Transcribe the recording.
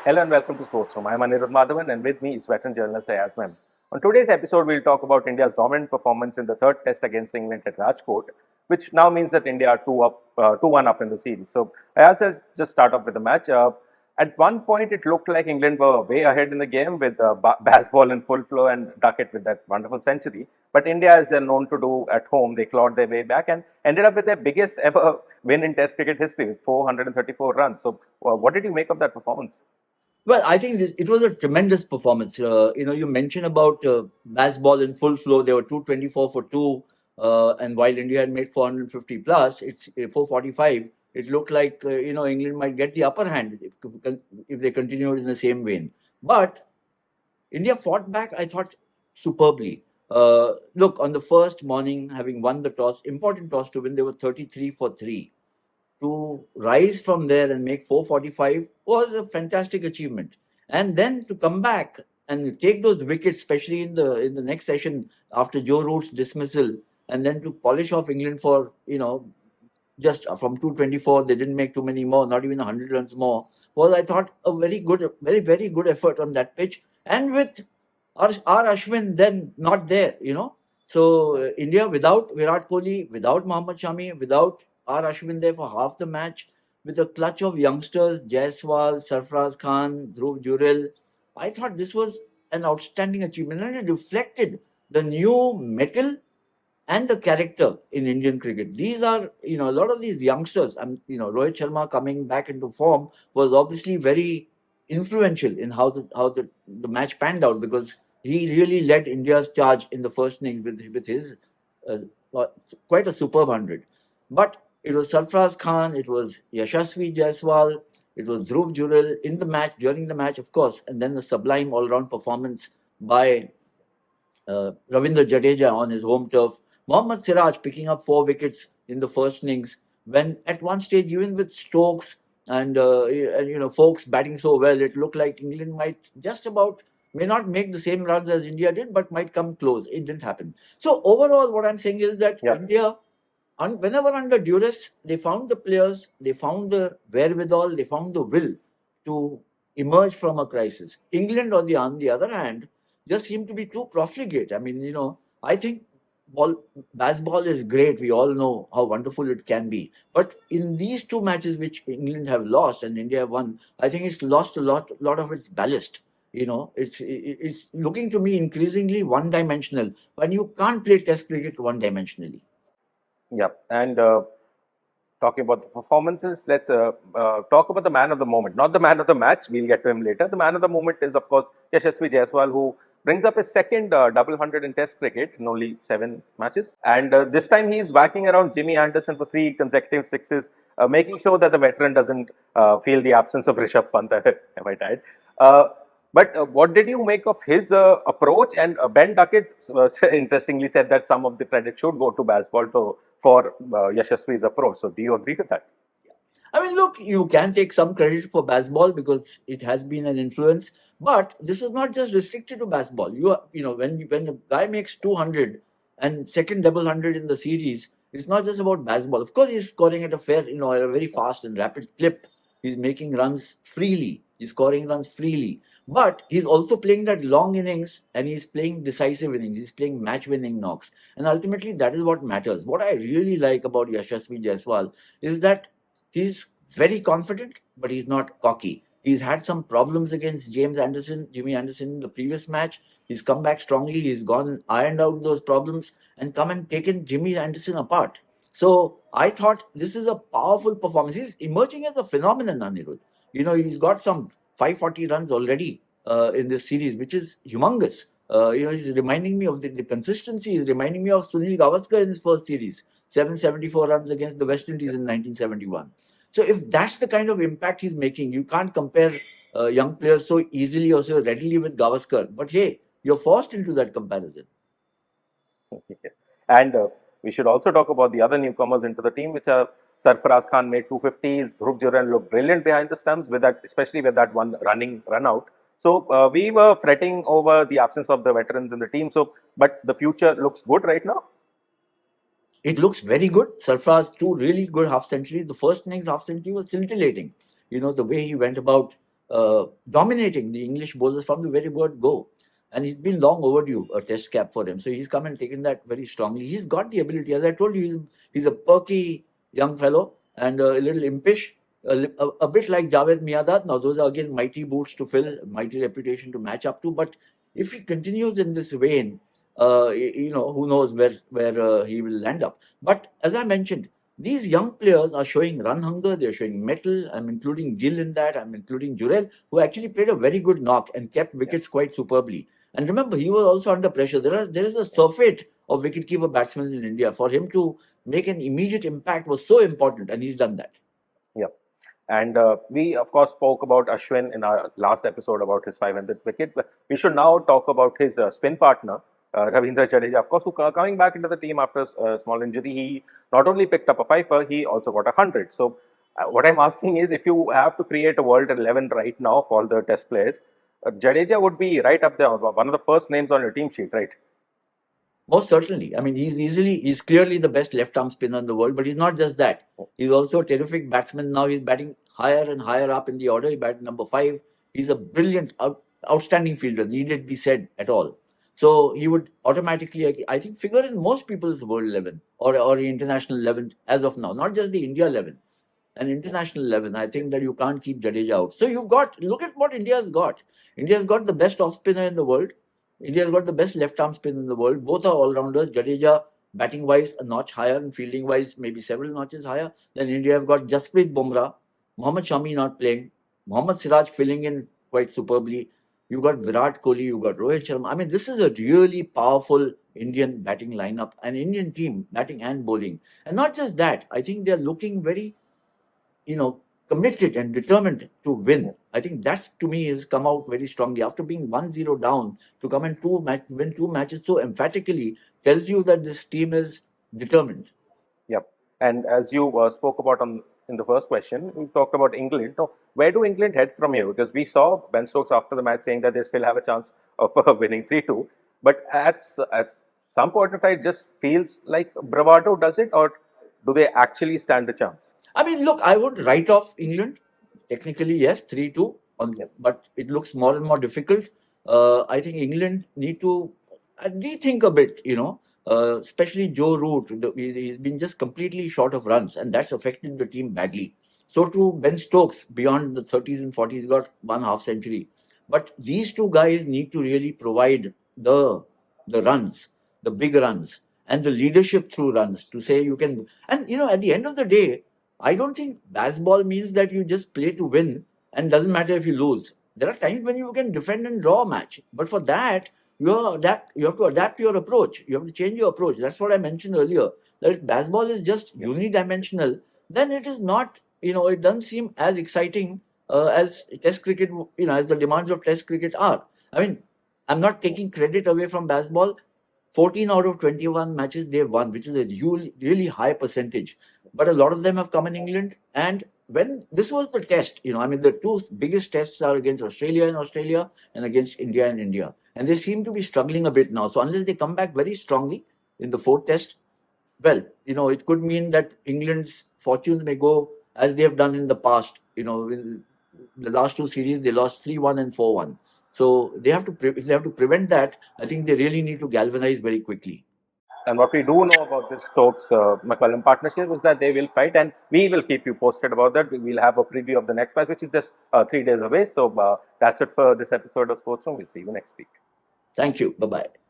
Hello and welcome to Sports Room. I'm Anirudh Madhavan and with me is veteran journalist Ayaz Memon. On today's episode, we'll talk about India's dominant performance in the third test against England at Rajkot, which now means that India are 2-1 up in the series. So Ayaz, has just start off with the match. At one point, it looked like England were way ahead in the game with Bazball in full flow and Duckett with that wonderful century. But India, as they're known to do at home, they clawed their way back and ended up with their biggest ever win in Test cricket history with 434 runs. So, what did you make of that performance? Well, I think it was a tremendous performance. You mentioned about Bazball in full flow. They were 224 for two, and while India had made 450 plus, it's 445. It looked like England might get the upper hand if they continued in the same vein. But India fought back, I thought, superbly. Look, on the first morning, having won the toss, important toss to win, they were 33 for three. To rise from there and make 445 was a fantastic achievement. And then to come back and take those wickets, especially in the next session after Joe Root's dismissal, and then to polish off England for just from 224, they didn't make too many more, not even 100 runs more. Was, I thought, a very good effort on that pitch, and with R. Ashwin then not there. So India without Virat Kohli, without Mohammad Shami, without R. Ashwin there for half the match, with a clutch of youngsters, Jaiswal, Sarfaraz Khan, Dhruv Jurel, I thought this was an outstanding achievement, and it reflected the new mettle and the character in Indian cricket. These are, a lot of these youngsters, Rohit Sharma coming back into form was obviously very influential in how the match panned out, because he really led India's charge in the first innings with his uh, uh, quite a superb 100. But it was Sarfaraz Khan, it was Yashasvi Jaiswal, it was Dhruv Jurel in the match, during the match, of course, and then the sublime all-round performance by Ravindra Jadeja on his home turf. Mohammad Siraj picking up 4 wickets in the first innings, when at one stage, even with Stokes and folks batting so well, it looked like England might just about may not make the same runs as India did, but might come close. It didn't happen. So overall, what I'm saying is that Yeah. India, whenever under duress, they found the players, they found the wherewithal, they found the will to emerge from a crisis. England, on the other hand, just seemed to be too profligate. I mean, I think baseball is great. We all know how wonderful it can be. But in these two matches which England have lost and India have won, I think it's lost a lot of its ballast. It's looking to me increasingly one-dimensional. When you can't play Test cricket one-dimensionally. Yeah, and talking about the performances, let's talk about the man of the moment, not the man of the match. We'll get to him later. The man of the moment is, of course, Yashasvi Jaiswal, who brings up his second double hundred in Test cricket in only 7 matches, and this time he's whacking around Jimmy Anderson for 3 consecutive sixes, making sure that the veteran doesn't feel the absence of Rishabh Pant. Am I right? Uh, but what did you make of his approach? And Ben Duckett interestingly said that some of the credit should go to Bazball for Yashasvi's approach. So, do you agree with that? I mean, look, you can take some credit for baseball because it has been an influence, but this was not just restricted to baseball. When a guy makes 200 and second double hundred in the series, it's not just about baseball. Of course, he's scoring at at a very fast and rapid clip. He's making runs freely. He's scoring runs freely. But he's also playing that long innings, and he's playing decisive innings. He's playing match-winning knocks. And ultimately, that is what matters. What I really like about Yashasvi Jaiswal is that he's very confident, but he's not cocky. He's had some problems against Jimmy Anderson in the previous match. He's come back strongly. He's gone and ironed out those problems and come and taken Jimmy Anderson apart. So I thought this is a powerful performance. He's emerging as a phenomenon, Anirudh. He's got some 540 runs already in this series, which is humongous. He's reminding me of the consistency. He's reminding me of Sunil Gavaskar in his first series, 774 runs against the West Indies in 1971. So if that's the kind of impact he's making, you can't compare young players so easily or so readily with Gavaskar. But hey, you're forced into that comparison. And we should also talk about the other newcomers into the team, which are Sarfaraz Khan made 250s. Dhruv Jurel looked brilliant behind the stumps with that, especially with that one running run out. So we were fretting over the absence of the veterans in the team. So, but the future looks good right now. It looks very good. Sarfaraz, two really good half centuries. The first innings half century was scintillating. The way he went about dominating the English bowlers from the very word go. And it's been long overdue a test cap for him. So he's come and taken that very strongly. He's got the ability. As I told you, he's a perky young fellow and a little impish, a bit like Javed Miadat. Now, those are again mighty boots to fill, mighty reputation to match up to. But if he continues in this vein, who knows where he will land up. But as I mentioned, these young players are showing run hunger, they're showing mettle. I'm including Gill in that, I'm including Jurel, who actually played a very good knock and kept wickets quite superbly. And remember, he was also under pressure. There is a surfeit of wicketkeeper batsmen in India. For him to make an immediate impact was so important, and he's done that. Yeah. And we, of course, spoke about Ashwin in our last episode about his 500th wicket. But we should now talk about his spin partner, Ravindra Jadeja, of course, who coming back into the team after a small injury. He not only picked up a fifer, he also got 100. So, what I'm asking is, if you have to create a world 11 right now for the test players, Jadeja would be right up there, one of the first names on your team sheet, right? Most certainly. I mean, he's clearly the best left-arm spinner in the world, but he's not just that. He's also a terrific batsman. Now he's batting higher and higher up in the order. He batted number 5. He's a brilliant, outstanding fielder, needed be said at all. So he would automatically, I think, figure in most people's world 11 or international 11 as of now, not just the India 11, an international 11. I think that you can't keep Jadeja out. So look at what India's got. India's got the best off spinner in the world. India's got the best left-arm spin in the world. Both are all-rounders. Jadeja, batting-wise, a notch higher, and fielding-wise, maybe several notches higher. Then India have got Jasprit Bumrah, Mohammad Shami not playing, Mohammad Siraj filling in quite superbly. You've got Virat Kohli, you've got Rohit Sharma. I mean, this is a really powerful Indian batting lineup, an Indian team, batting and bowling. And not just that, I think they're looking very, committed and determined to win. I think that's, to me, has come out very strongly. After being 1-0 down, to come and win 2 matches so emphatically tells you that this team is determined. Yep. And as you spoke about in the first question, we talked about England. So where do England head from here? Because we saw Ben Stokes after the match saying that they still have a chance of winning 3-2. But at some point of time, it just feels like bravado, does it? Or do they actually stand a chance? I mean, look, I would write off England. Technically, yes, 3-2, but it looks more and more difficult. I think England need to rethink a bit, especially Joe Root. He's been just completely short of runs, and that's affected the team badly. So too, Ben Stokes, beyond the 30s and 40s, got 1 half century. But these two guys need to really provide the runs, the big runs, and the leadership through runs to say you can. And, at the end of the day, I don't think Bazball means that you just play to win and doesn't matter if you lose. There are times when you can defend and draw a match, but for that you have to adapt your approach. You have to change your approach. That's what I mentioned earlier. That if Bazball is just unidimensional, then it is not. It doesn't seem as exciting as Test cricket. As the demands of Test cricket are. I mean, I'm not taking credit away from Bazball. 14 out of 21 matches they've won, which is a really high percentage. But a lot of them have come in England. And when this was the test, the 2 biggest tests are against Australia and against India and India. And they seem to be struggling a bit now. So unless they come back very strongly in the 4th test, well, it could mean that England's fortunes may go as they have done in the past. In the last 2 series, they lost 3-1 and 4-1. So if they have to prevent that, I think they really need to galvanize very quickly. And what we do know about this Stokes McCullum partnership is that they will fight, and we will keep you posted about that. We will have a preview of the next match, which is just 3 days away. So that's it for this episode of Sports Room. We'll see you next week. Thank you. Bye bye.